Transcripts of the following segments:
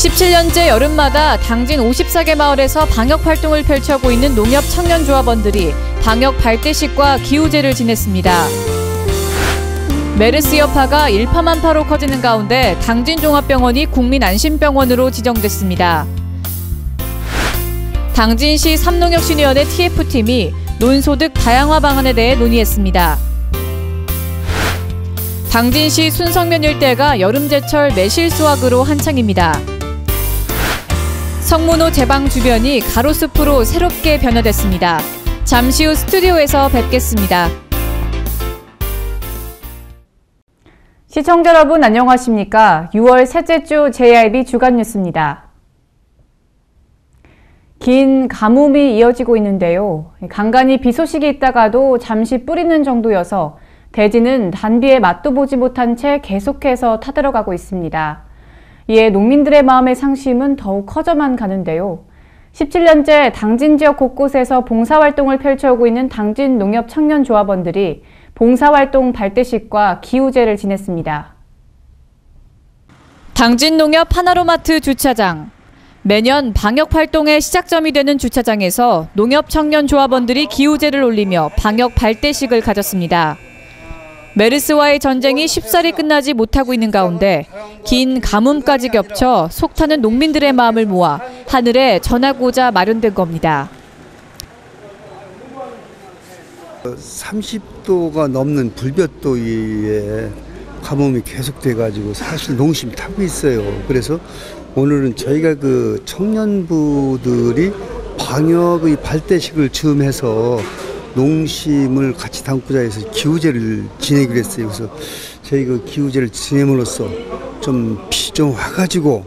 17년째 여름마다 당진 54개 마을에서 방역 활동을 펼쳐오고 있는 농협 청년조합원들이 방역 발대식과 기우제를 지냈습니다. 메르스 여파가 일파만파로 커지는 가운데 당진종합병원이 국민안심병원으로 지정됐습니다. 당진시 삼농협신의원회 TF팀이 논소득 다양화 방안에 대해 논의했습니다. 당진시 순성면 일대가 여름제철 매실수확으로 한창입니다. 성문호 제방 주변이 가로숲으로 새롭게 변화됐습니다. 잠시 후 스튜디오에서 뵙겠습니다. 시청자 여러분 안녕하십니까? 6월 셋째 주 JIB 주간 뉴스입니다. 긴 가뭄이 이어지고 있는데요. 간간히 비 소식이 있다가도 잠시 뿌리는 정도여서 대지는 단비의 맛도 보지 못한 채 계속해서 타들어가고 있습니다. 이에 농민들의 마음의 상심은 더욱 커져만 가는데요. 17년째 당진 지역 곳곳에서 봉사활동을 펼쳐오고 있는 당진 농협 청년조합원들이 봉사활동 발대식과 기우제를 지냈습니다. 당진 농협 하나로마트 주차장. 매년 방역활동의 시작점이 되는 주차장에서 농협 청년조합원들이 기우제를 올리며 방역 발대식을 가졌습니다. 메르스와의 전쟁이 쉽사리 끝나지 못하고 있는 가운데 긴 가뭄까지 겹쳐 속타는 농민들의 마음을 모아 하늘에 전하고자 마련된 겁니다. 30도가 넘는 불볕더위에 가뭄이 계속돼가지고 사실 농심이 타고 있어요. 그래서 오늘은 저희가 그 청년부들이 방역의 발대식을 즈음 해서 농심을 같이 담고자 해서 기우제를 지내기로 했어요. 그래서 저희 그 기우제를 지냄으로써 좀 비 좀 와가지고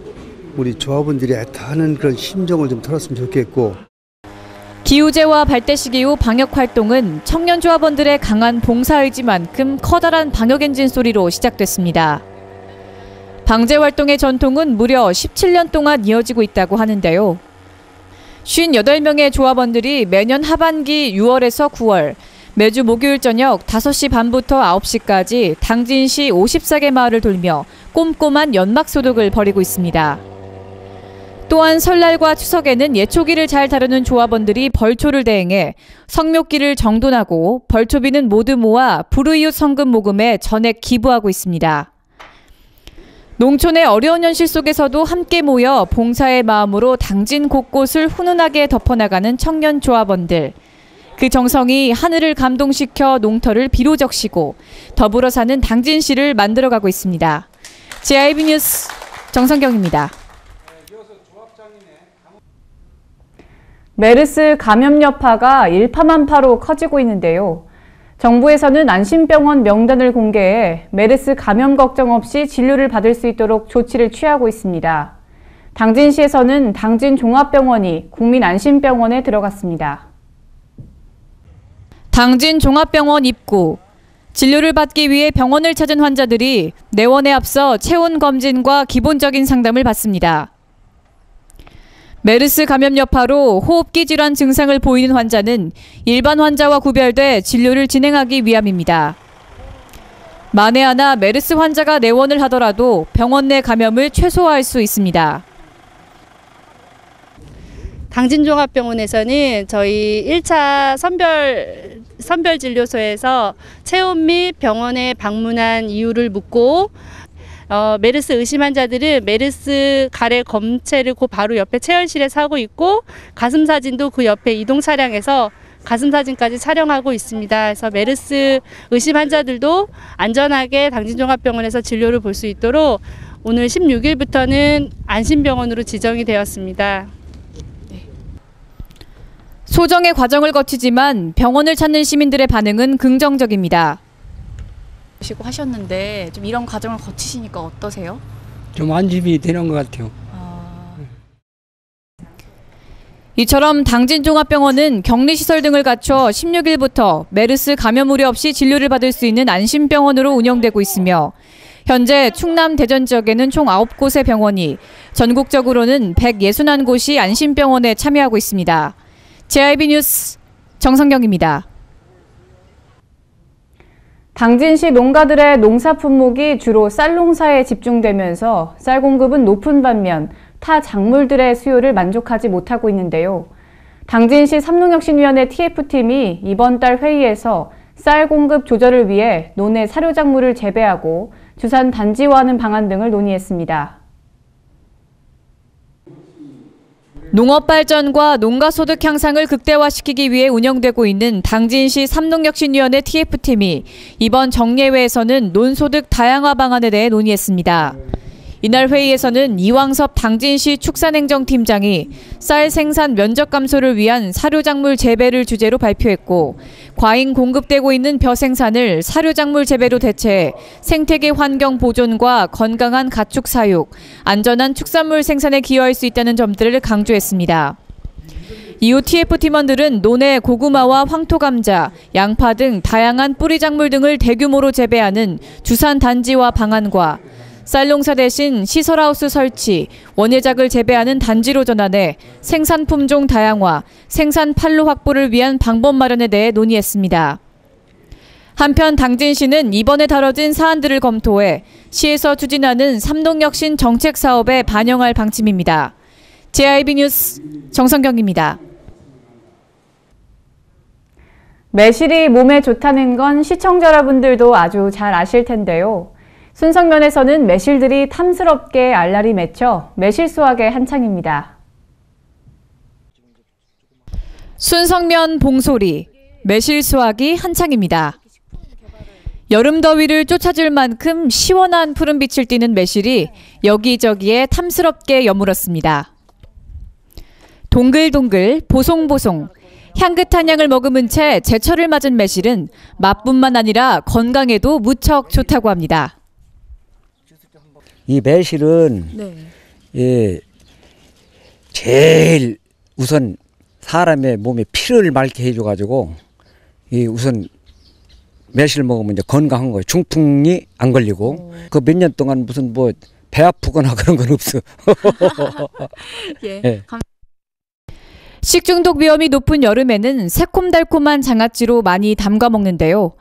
우리 조합원들이 애타는 그런 심정을 좀 털었으면 좋겠고. 기우제와 발대식 이후 방역활동은 청년조합원들의 강한 봉사의지만큼 커다란 방역엔진 소리로 시작됐습니다. 방제활동의 전통은 무려 17년 동안 이어지고 있다고 하는데요. 58명의 조합원들이 매년 하반기 6월에서 9월 매주 목요일 저녁 5시 반부터 9시까지 당진시 54개 마을을 돌며 꼼꼼한 연막소독을 벌이고 있습니다. 또한 설날과 추석에는 예초기를 잘 다루는 조합원들이 벌초를 대행해 성묘기를 정돈하고 벌초비는 모두 모아 불우이웃 성금 모금에 전액 기부하고 있습니다. 농촌의 어려운 현실 속에서도 함께 모여 봉사의 마음으로 당진 곳곳을 훈훈하게 덮어나가는 청년 조합원들. 그 정성이 하늘을 감동시켜 농터를 비로 적시고 더불어 사는 당진시를 만들어가고 있습니다. JIB 뉴스 정성경입니다. 메르스 감염 여파가 일파만파로 커지고 있는데요. 정부에서는 안심병원 명단을 공개해 메르스 감염 걱정 없이 진료를 받을 수 있도록 조치를 취하고 있습니다. 당진시에서는 당진종합병원이 국민안심병원에 들어갔습니다. 당진종합병원 입구. 진료를 받기 위해 병원을 찾은 환자들이 내원에 앞서 체온 검진과 기본적인 상담을 받습니다. 메르스 감염 여파로 호흡기 질환 증상을 보이는 환자는 일반 환자와 구별돼 진료를 진행하기 위함입니다. 만에 하나 메르스 환자가 내원을 하더라도 병원 내 감염을 최소화할 수 있습니다. 당진종합병원에서는 저희 1차 선별진료소에서 체온 및 병원에 방문한 이유를 묻고 메르스 의심 환자들은 메르스 가래 검체를 그 바로 옆에 체열실에서 하고 있고 가슴 사진도 그 옆에 이동 차량에서 가슴 사진까지 촬영하고 있습니다. 그래서 메르스 의심 환자들도 안전하게 당진종합병원에서 진료를 볼 수 있도록 오늘 16일부터는 안심병원으로 지정이 되었습니다. 소정의 과정을 거치지만 병원을 찾는 시민들의 반응은 긍정적입니다. 하셨는데 좀 이런 과정을 거치시니까 어떠세요? 좀 안심이 되는 것 같아요. 이처럼 당진종합병원은 격리시설 등을 갖춰 16일부터 메르스 감염 우려 없이 진료를 받을 수 있는 안심병원으로 운영되고 있으며 현재 충남 대전 지역에는 총 9곳의 병원이 전국적으로는 161곳이 안심병원에 참여하고 있습니다. JIB 뉴스 정성경입니다. 당진시 농가들의 농사 품목이 주로 쌀 농사에 집중되면서 쌀 공급은 높은 반면 타 작물들의 수요를 만족하지 못하고 있는데요. 당진시 삼농혁신위원회 TF팀이 이번 달 회의에서 쌀 공급 조절을 위해 논의 사료작물을 재배하고 주산 단지화하는 방안 등을 논의했습니다. 농업 발전과 농가 소득 향상을 극대화시키기 위해 운영되고 있는 당진시 삼농혁신위원회 TF팀이 이번 정례회에서는 논소득 다양화 방안에 대해 논의했습니다. 이날 회의에서는 이왕섭 당진시 축산행정팀장이 쌀 생산 면적 감소를 위한 사료작물 재배를 주제로 발표했고, 과잉 공급되고 있는 벼 생산을 사료작물 재배로 대체해 생태계 환경 보존과 건강한 가축 사육, 안전한 축산물 생산에 기여할 수 있다는 점들을 강조했습니다. 이후 TF팀원들은 논에 고구마와 황토감자, 양파 등 다양한 뿌리작물 등을 대규모로 재배하는 주산 단지화 방안과 쌀농사 대신 시설하우스 설치, 원예작을 재배하는 단지로 전환해 생산 품종 다양화, 생산 판로 확보를 위한 방법 마련에 대해 논의했습니다. 한편 당진시는 이번에 다뤄진 사안들을 검토해 시에서 추진하는 삼농혁신 정책 사업에 반영할 방침입니다. JIB 뉴스 정성경입니다. 매실이 몸에 좋다는 건 시청자 여러분들도 아주 잘 아실 텐데요. 순성면에서는 매실들이 탐스럽게 알알이 맺혀 매실 수확에 한창입니다. 순성면 봉소리, 매실 수확이 한창입니다. 여름 더위를 쫓아줄 만큼 시원한 푸른빛을 띠는 매실이 여기저기에 탐스럽게 여물었습니다. 동글동글, 보송보송, 향긋한 향을 머금은 채 제철을 맞은 매실은 맛뿐만 아니라 건강에도 무척 좋다고 합니다. 이 매실은 제일 우선 사람의 몸에 피를 맑게 해줘가지고 이 우선 매실 먹으면 이제 건강한 거예요. 중풍이 안 걸리고 그 몇 년 동안 무슨 뭐 배 아프거나 그런 건 없어. 예. 식중독 위험이 높은 여름에는 새콤달콤한 장아찌로 많이 담가 먹는데요.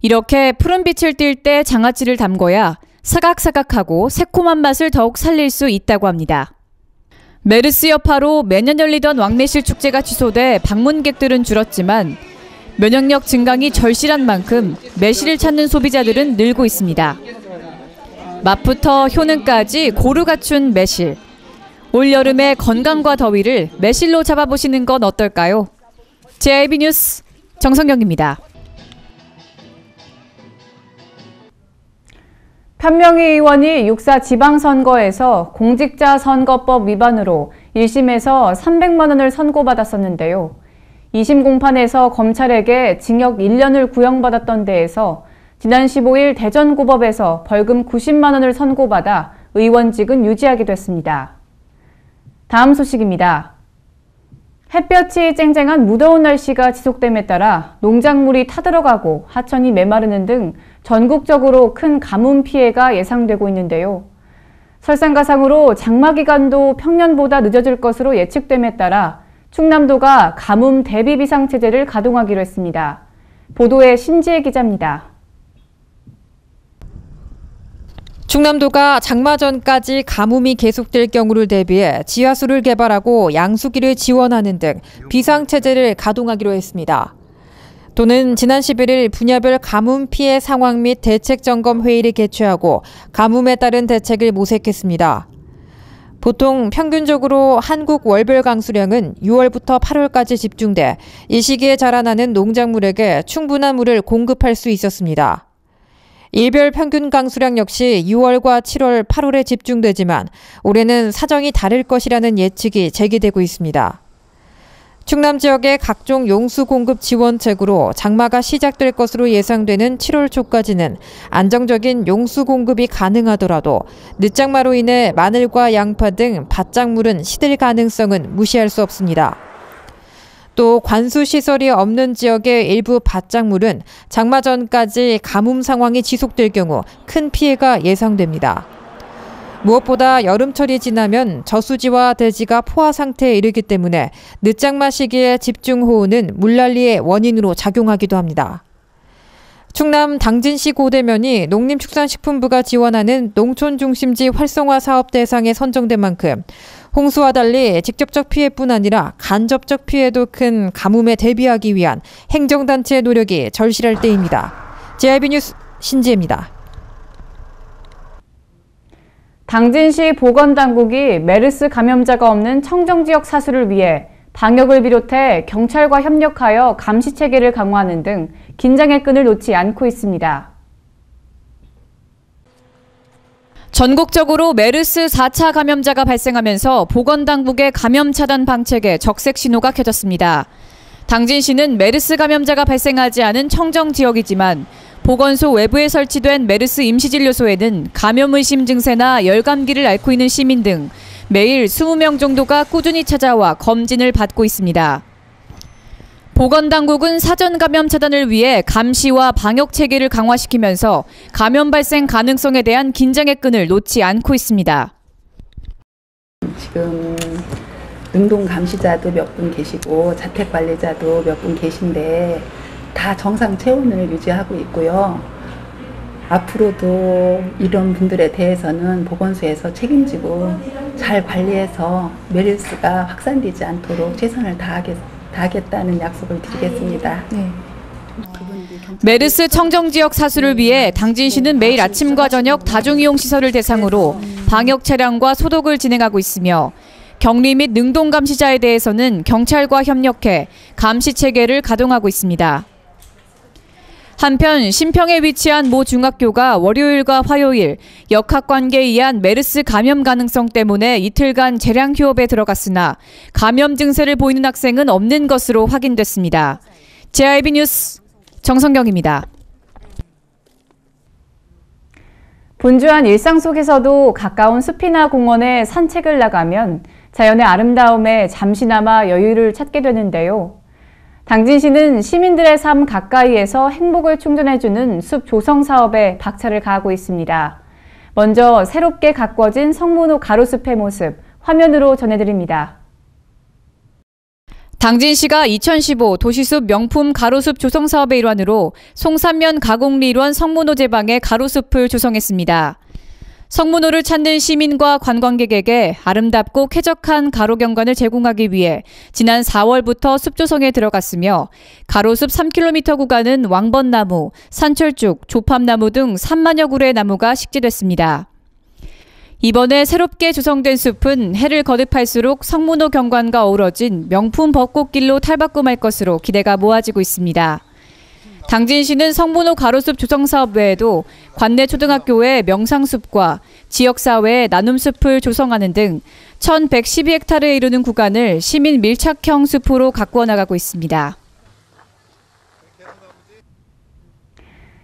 이렇게 푸른 빛을 띌 때 장아찌를 담궈야 사각사각하고 새콤한 맛을 더욱 살릴 수 있다고 합니다. 메르스 여파로 매년 열리던 왕매실 축제가 취소돼 방문객들은 줄었지만 면역력 증강이 절실한 만큼 매실을 찾는 소비자들은 늘고 있습니다. 맛부터 효능까지 고루 갖춘 매실. 올여름의 건강과 더위를 매실로 잡아보시는 건 어떨까요? JIB 뉴스 정성경입니다. 편명희 의원이 6.4 지방선거에서 공직자 선거법 위반으로 1심에서 300만 원을 선고받았었는데요. 2심 공판에서 검찰에게 징역 1년을 구형받았던 데에서 지난 15일 대전고법에서 벌금 90만 원을 선고받아 의원직은 유지하게 됐습니다. 다음 소식입니다. 햇볕이 쨍쨍한 무더운 날씨가 지속됨에 따라 농작물이 타들어가고 하천이 메마르는 등 전국적으로 큰 가뭄 피해가 예상되고 있는데요. 설상가상으로 장마 기간도 평년보다 늦어질 것으로 예측됨에 따라 충남도가 가뭄 대비 비상체제를 가동하기로 했습니다. 보도에 신지혜 기자입니다. 충남도가 장마 전까지 가뭄이 계속될 경우를 대비해 지하수를 개발하고 양수기를 지원하는 등 비상체제를 가동하기로 했습니다. 도는 지난 11일 분야별 가뭄 피해 상황 및 대책 점검 회의를 개최하고 가뭄에 따른 대책을 모색했습니다. 보통 평균적으로 한국 월별 강수량은 6월부터 8월까지 집중돼 이 시기에 자라나는 농작물에게 충분한 물을 공급할 수 있었습니다. 일별 평균 강수량 역시 6월과 7월, 8월에 집중되지만 올해는 사정이 다를 것이라는 예측이 제기되고 있습니다. 충남 지역의 각종 용수 공급 지원책으로 장마가 시작될 것으로 예상되는 7월 초까지는 안정적인 용수 공급이 가능하더라도 늦장마로 인해 마늘과 양파 등 밭작물은 시들 가능성은 무시할 수 없습니다. 또 관수시설이 없는 지역의 일부 밭작물은 장마 전까지 가뭄 상황이 지속될 경우 큰 피해가 예상됩니다. 무엇보다 여름철이 지나면 저수지와 대지가 포화 상태에 이르기 때문에 늦장마 시기에 집중호우는 물난리의 원인으로 작용하기도 합니다. 충남 당진시 고대면이 농림축산식품부가 지원하는 농촌중심지 활성화 사업 대상에 선정된 만큼 홍수와 달리 직접적 피해뿐 아니라 간접적 피해도 큰 가뭄에 대비하기 위한 행정단체의 노력이 절실할 때입니다. JIB 뉴스 신지혜입니다. 당진시 보건당국이 메르스 감염자가 없는 청정지역 사수를 위해 방역을 비롯해 경찰과 협력하여 감시체계를 강화하는 등 긴장의 끈을 놓지 않고 있습니다. 전국적으로 메르스 4차 감염자가 발생하면서 보건당국의 감염 차단 방책에 적색 신호가 켜졌습니다. 당진시는 메르스 감염자가 발생하지 않은 청정 지역이지만 보건소 외부에 설치된 메르스 임시진료소에는 감염 의심 증세나 열감기를 앓고 있는 시민 등 매일 20명 정도가 꾸준히 찾아와 검진을 받고 있습니다. 보건당국은 사전 감염 차단을 위해 감시와 방역 체계를 강화시키면서 감염 발생 가능성에 대한 긴장의 끈을 놓지 않고 있습니다. 지금 능동 감시자도 몇 분 계시고 자택 관리자도 몇 분 계신데 다 정상 체온을 유지하고 있고요. 앞으로도 이런 분들에 대해서는 보건소에서 책임지고 잘 관리해서 메르스가 확산되지 않도록 최선을 다하겠다는 약속을 드리겠습니다. 네. 메르스 청정지역 사수를 위해 당진시는 매일 아침과 저녁 다중이용시설을 대상으로 방역 차량과 소독을 진행하고 있으며 격리 및 능동 감시자에 대해서는 경찰과 협력해 감시 체계를 가동하고 있습니다. 한편 신평에 위치한 모 중학교가 월요일과 화요일 역학관계에 의한 메르스 감염 가능성 때문에 이틀간 재량 휴업에 들어갔으나 감염 증세를 보이는 학생은 없는 것으로 확인됐습니다. JIB 뉴스 정성경입니다. 분주한 일상 속에서도 가까운 숲이나 공원에 산책을 나가면 자연의 아름다움에 잠시나마 여유를 찾게 되는데요. 당진시는 시민들의 삶 가까이에서 행복을 충전해주는 숲 조성 사업에 박차를 가하고 있습니다. 먼저 새롭게 가꿔진 성문호 가로숲의 모습 화면으로 전해드립니다. 당진시가 2015 도시숲 명품 가로숲 조성 사업의 일환으로 송산면 가곡리 일원 성문호 제방에 가로숲을 조성했습니다. 성문호를 찾는 시민과 관광객에게 아름답고 쾌적한 가로 경관을 제공하기 위해 지난 4월부터 숲 조성에 들어갔으며 가로숲 3km 구간은 왕벚나무, 산철쭉, 조팝나무 등 3만여 그루의 나무가 식재됐습니다. 이번에 새롭게 조성된 숲은 해를 거듭할수록 성문호 경관과 어우러진 명품 벚꽃길로 탈바꿈할 것으로 기대가 모아지고 있습니다. 당진시는 성문호 가로숲 조성 사업 외에도 관내 초등학교의 명상숲과 지역사회의 나눔숲을 조성하는 등 1112헥타르에 이르는 구간을 시민 밀착형 숲으로 가꾸어 나가고 있습니다.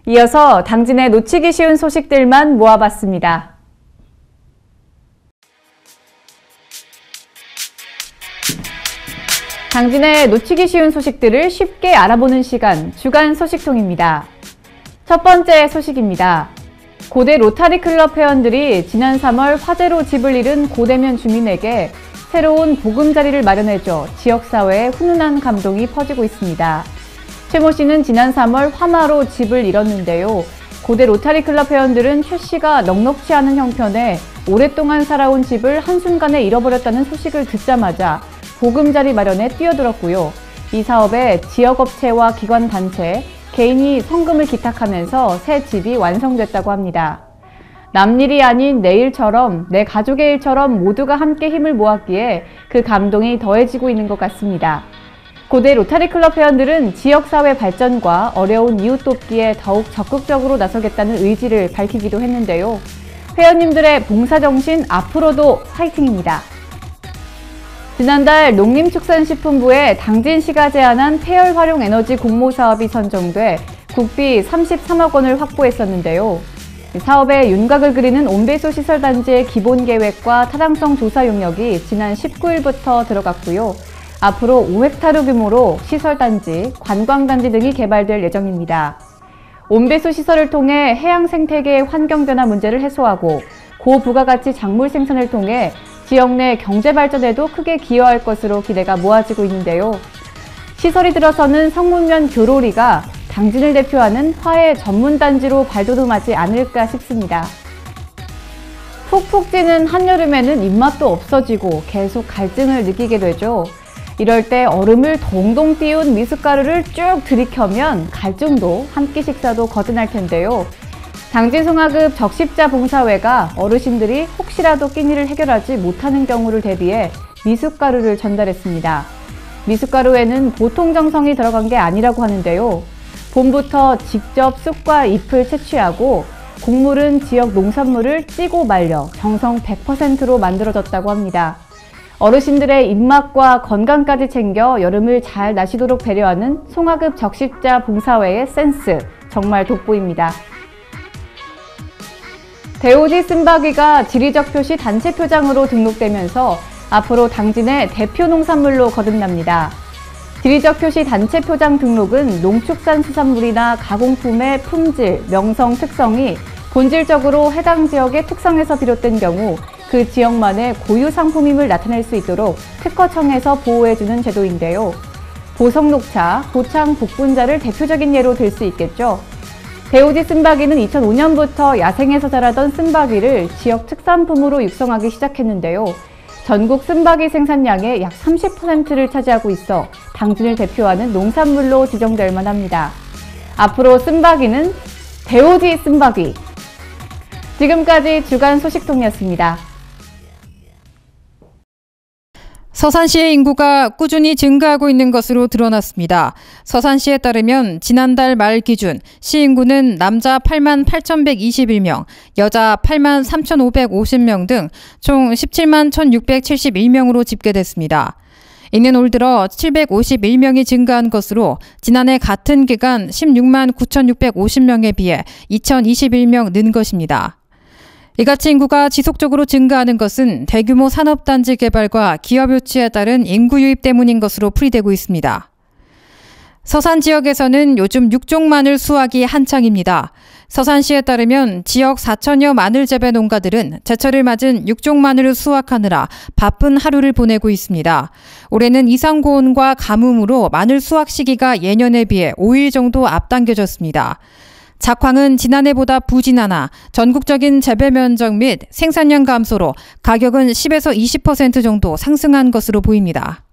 이어서 당진의 놓치기 쉬운 소식들만 모아봤습니다. 당진의 놓치기 쉬운 소식들을 쉽게 알아보는 시간, 주간 소식통입니다. 첫 번째 소식입니다. 고대 로타리 클럽 회원들이 지난 3월 화재로 집을 잃은 고대면 주민에게 새로운 보금자리를 마련해줘 지역사회에 훈훈한 감동이 퍼지고 있습니다. 최모 씨는 지난 3월 화마로 집을 잃었는데요. 고대 로타리 클럽 회원들은 최 씨가 넉넉지 않은 형편에 오랫동안 살아온 집을 한순간에 잃어버렸다는 소식을 듣자마자 보금자리 마련에 뛰어들었고요. 이 사업에 지역업체와 기관단체, 개인이 성금을 기탁하면서 새 집이 완성됐다고 합니다. 남일이 아닌 내 일처럼, 내 가족의 일처럼 모두가 함께 힘을 모았기에 그 감동이 더해지고 있는 것 같습니다. 고대 로타리 클럽 회원들은 지역사회 발전과 어려운 이웃 돕기에 더욱 적극적으로 나서겠다는 의지를 밝히기도 했는데요. 회원님들의 봉사정신 앞으로도 화이팅입니다. 지난달 농림축산식품부에 당진시가 제안한 폐열 활용 에너지 공모 사업이 선정돼 국비 33억 원을 확보했었는데요. 사업의 윤곽을 그리는 온배수 시설단지의 기본 계획과 타당성 조사 용역이 지난 19일부터 들어갔고요. 앞으로 5헥타르 규모로 시설단지, 관광단지 등이 개발될 예정입니다. 온배수 시설을 통해 해양 생태계의 환경 변화 문제를 해소하고 고부가가치 작물 생산을 통해 지역 내 경제 발전에도 크게 기여할 것으로 기대가 모아지고 있는데요. 시설이 들어서는 성문면 교로리가 당진을 대표하는 화훼 전문단지로 발돋움하지 않을까 싶습니다. 푹푹 찌는 한여름에는 입맛도 없어지고 계속 갈증을 느끼게 되죠. 이럴 때 얼음을 동동 띄운 미숫가루를 쭉 들이켜면 갈증도 한 끼 식사도 거뜬할 텐데요. 당진송화급 적십자 봉사회가 어르신들이 혹시라도 끼니를 해결하지 못하는 경우를 대비해 미숫가루를 전달했습니다. 미숫가루에는 보통 정성이 들어간 게 아니라고 하는데요. 봄부터 직접 쑥과 잎을 채취하고 곡물은 지역 농산물을 찌고 말려 정성 100%로 만들어졌다고 합니다. 어르신들의 입맛과 건강까지 챙겨 여름을 잘 나시도록 배려하는 송화급 적십자 봉사회의 센스 정말 돋보입니다. 대오지 쓴바귀가 지리적 표시 단체 표장으로 등록되면서 앞으로 당진의 대표 농산물로 거듭납니다. 지리적 표시 단체 표장 등록은 농축산 수산물이나 가공품의 품질, 명성, 특성이 본질적으로 해당 지역의 특성에서 비롯된 경우 그 지역만의 고유 상품임을 나타낼 수 있도록 특허청에서 보호해주는 제도인데요. 보성녹차, 보창, 복분자를 대표적인 예로 들 수 있겠죠. 대오지 쓴바귀는 2005년부터 야생에서 자라던 쓴바귀를 지역 특산품으로 육성하기 시작했는데요. 전국 쓴바귀 생산량의 약 30%를 차지하고 있어 당진을 대표하는 농산물로 지정될 만합니다. 앞으로 쓴바귀는 대오지 쓴바귀. 지금까지 주간 소식통이었습니다. 서산시의 인구가 꾸준히 증가하고 있는 것으로 드러났습니다. 서산시에 따르면 지난달 말 기준 시인구는 남자 8만 8,121명, 여자 8만 3,550명 등 총 17만 1,671명으로 집계됐습니다. 이는 올 들어 751명이 증가한 것으로 지난해 같은 기간 16만 9,650명에 비해 2,021명 는 것입니다. 이같이 인구가 지속적으로 증가하는 것은 대규모 산업단지 개발과 기업 유치에 따른 인구 유입 때문인 것으로 풀이되고 있습니다. 서산 지역에서는 요즘 육종 마늘 수확이 한창입니다. 서산시에 따르면 지역 4천여 마늘 재배 농가들은 제철을 맞은 육종 마늘을 수확하느라 바쁜 하루를 보내고 있습니다. 올해는 이상 고온과 가뭄으로 마늘 수확 시기가 예년에 비해 5일 정도 앞당겨졌습니다. 작황은 지난해보다 부진하나 전국적인 재배 면적 및 생산량 감소로 가격은 10에서 20% 정도 상승한 것으로 보입니다.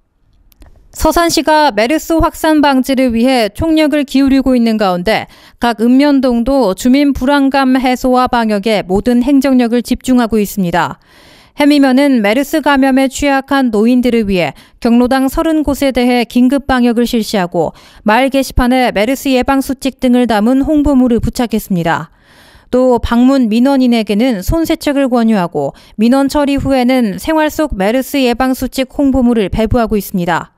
서산시가 메르스 확산 방지를 위해 총력을 기울이고 있는 가운데 각 읍면동도 주민 불안감 해소와 방역에 모든 행정력을 집중하고 있습니다. 해미면은 메르스 감염에 취약한 노인들을 위해 경로당 30곳에 대해 긴급 방역을 실시하고 마을 게시판에 메르스 예방 수칙 등을 담은 홍보물을 부착했습니다. 또 방문 민원인에게는 손 세척을 권유하고 민원 처리 후에는 생활 속 메르스 예방 수칙 홍보물을 배부하고 있습니다.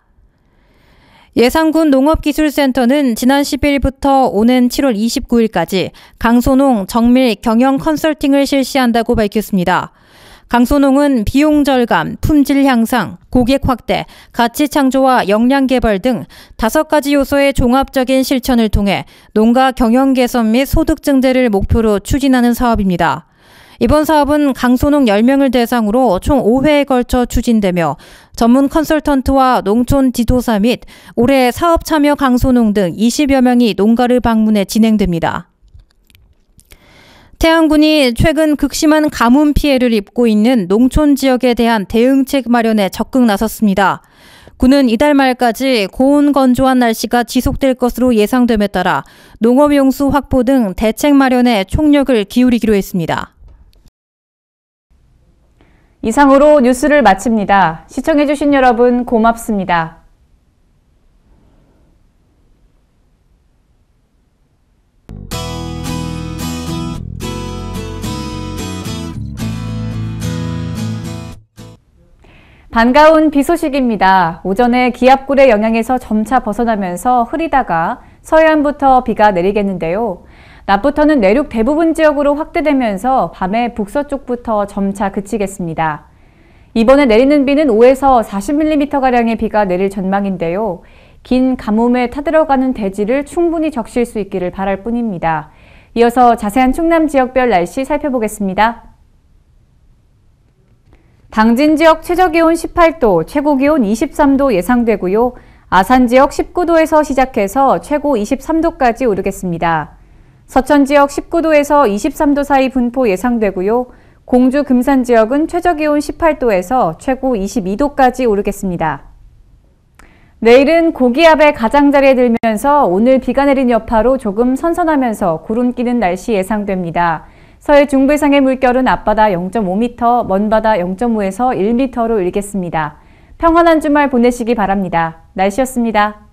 예산군 농업기술센터는 지난 10일부터 오는 7월 29일까지 강소농 정밀 경영 컨설팅을 실시한다고 밝혔습니다. 강소농은 비용 절감, 품질 향상, 고객 확대, 가치 창조와 역량 개발 등 5가지 요소의 종합적인 실천을 통해 농가 경영 개선 및 소득 증대를 목표로 추진하는 사업입니다. 이번 사업은 강소농 10명을 대상으로 총 5회에 걸쳐 추진되며 전문 컨설턴트와 농촌 지도사 및 올해 사업 참여 강소농 등 20여 명이 농가를 방문해 진행됩니다. 태안군이 최근 극심한 가뭄 피해를 입고 있는 농촌 지역에 대한 대응책 마련에 적극 나섰습니다. 군은 이달 말까지 고온 건조한 날씨가 지속될 것으로 예상됨에 따라 농업용수 확보 등 대책 마련에 총력을 기울이기로 했습니다. 이상으로 뉴스를 마칩니다. 시청해주신 여러분 고맙습니다. 반가운 비 소식입니다. 오전에 기압골의 영향에서 점차 벗어나면서 흐리다가 서해안부터 비가 내리겠는데요. 낮부터는 내륙 대부분 지역으로 확대되면서 밤에 북서쪽부터 점차 그치겠습니다. 이번에 내리는 비는 5에서 40mm가량의 비가 내릴 전망인데요. 긴 가뭄에 타들어가는 대지를 충분히 적실 수 있기를 바랄 뿐입니다. 이어서 자세한 충남 지역별 날씨 살펴보겠습니다. 당진 지역 최저기온 18도, 최고기온 23도 예상되고요. 아산 지역 19도에서 시작해서 최고 23도까지 오르겠습니다. 서천 지역 19도에서 23도 사이 분포 예상되고요. 공주 금산 지역은 최저기온 18도에서 최고 22도까지 오르겠습니다. 내일은 고기압의 가장자리에 들면서 오늘 비가 내린 여파로 조금 선선하면서 구름 끼는 날씨 예상됩니다. 서해 중부해상의 물결은 앞바다 0.5m, 먼바다 0.5에서 1m로 일겠습니다. 평안한 주말 보내시기 바랍니다. 날씨였습니다.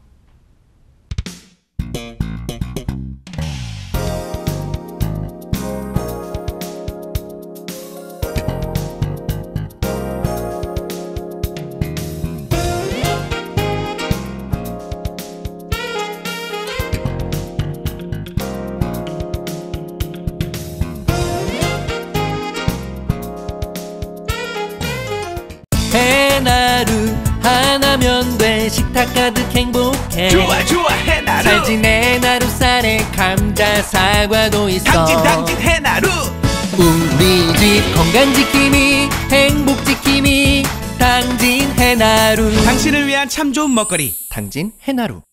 해나루 하나면 돼. 식탁 가득 행복해. 좋아 좋아 해나루. 잘 지내 나루살에 감자 사과도 있어. 당진 해나루. 우리 집 건강 지킴이 행복 지킴이 당진 해나루. 당신을 위한 참 좋은 먹거리 당진 해나루.